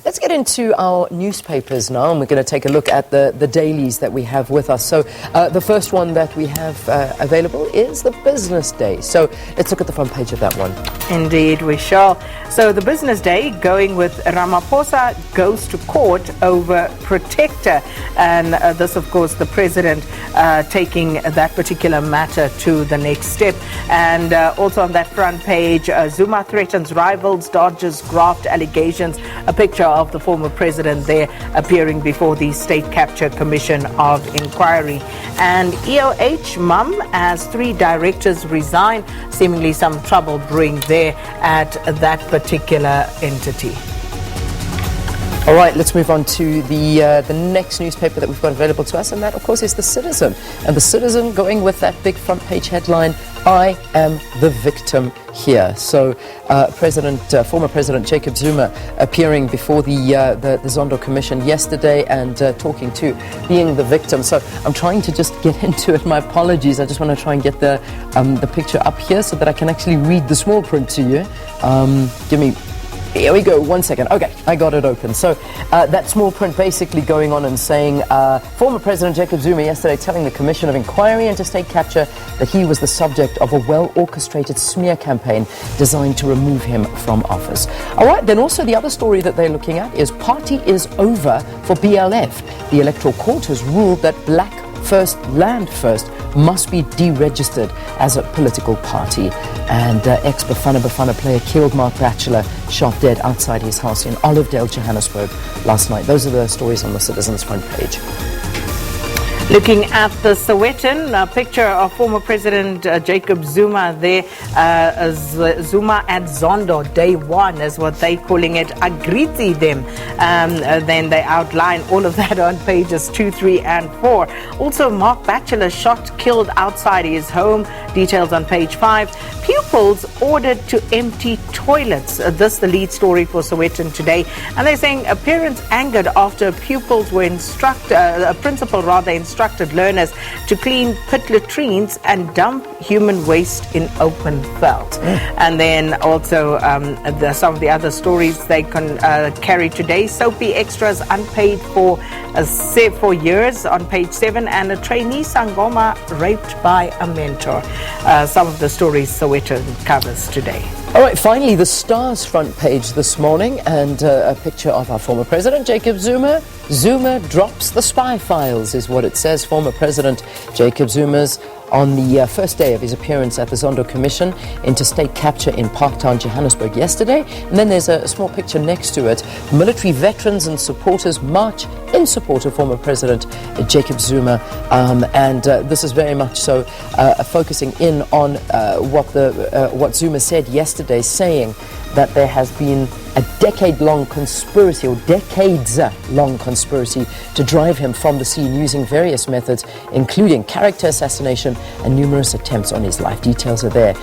Let's get into our newspapers now, and we're going to take a look at the dailies that we have with us. So the first one that we have available is the Business Day. So let's look at the front page of that one. Indeed, we shall. So the Business Day going with Ramaphosa goes to court over protector. And this, of course, the president taking that particular matter to the next step. And also on that front page, Zuma threatens rivals, dodges graft allegations. A picture of the former president there appearing before the State Capture Commission of Inquiry. And EOH mum as 3 directors resign, seemingly some trouble brewing there at that particular entity. All right, let's move on to the next newspaper that we've got available to us, and that, of course, is The Citizen. And The Citizen going with that big front page headline, I am the victim here. So former President Jacob Zuma appearing before the Zondo Commission yesterday and talking to being the victim. So I'm trying to just get into it. My apologies. I just want to try and get the picture up here so that I can actually read the small print to you. Here we go, 1 second. Okay, I got it open. So that small print basically going on and saying former President Jacob Zuma yesterday telling the Commission of Inquiry into State Capture that he was the subject of a well-orchestrated smear campaign designed to remove him from office. All right, then also the other story that they're looking at is party is over for BLF. The Electoral Court has ruled that Black First, Land First must be deregistered as a political party. And ex-Bafana player killed Mark Batchelor, shot dead outside his house in Olivedale, Johannesburg last night. Those are the stories on the Citizen's front page. Looking at the Sowetan, a picture of former President Jacob Zuma there. Zuma at Zondo, day 1 is what they're calling it. Agriti them. Then they outline all of that on pages 2, 3 and 4. Also, Mark Batchelor shot, killed outside his home. Details on page 5. Pupils ordered to empty toilets. This the lead story for Sowetan today. And they're saying parents angered after pupils were a principal instructed learners to clean pit latrines and dump human waste in open veld. And then also some of the other stories they can carry today. Soapy extras unpaid for 4 years on page 7, and a trainee Sangoma raped by a mentor. Some of the stories Sowetan covers today. All right, finally, the Star's front page this morning, and a picture of our former president, Jacob Zuma. Zuma drops the spy files, is what it says. Former President Jacob Zuma's on the first day of his appearance at the Zondo Commission into State Capture in Parktown, Johannesburg yesterday. And then there's a small picture next to it. Military veterans and supporters march in support of former President Jacob Zuma. And this is very much so focusing in on what Zuma said yesterday, saying that there has been a decades-long conspiracy to drive him from the scene using various methods, including character assassination and numerous attempts on his life. Details are there.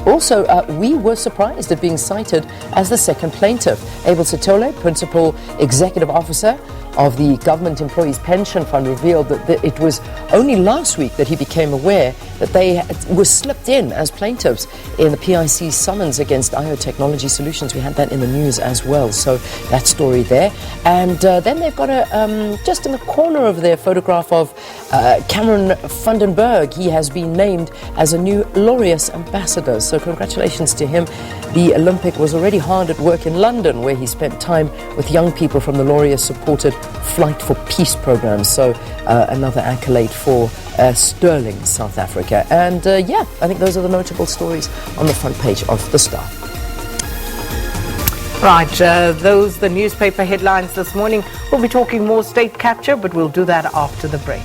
Also, we were surprised at being cited as the second plaintiff. Abel Sitole, Principal Executive Officer of the Government Employees Pension Fund, revealed that it was only last week that he became aware that they were slipped in as plaintiffs in the PIC summons against IO Technology Solutions. We had that in the news as well, so that story there. And then they've got just in the corner of their photograph of Cameron Vandenberg. He has been named as a new Laureus ambassador, so congratulations to him. The Olympic was already hard at work in London, where he spent time with young people from the Laureus-supported Flight for Peace program. So another accolade for sterling South Africa. And I think those are the notable stories on the front page of The Star. Right, those the newspaper headlines this morning. We'll be talking more state capture, but we'll do that after the break.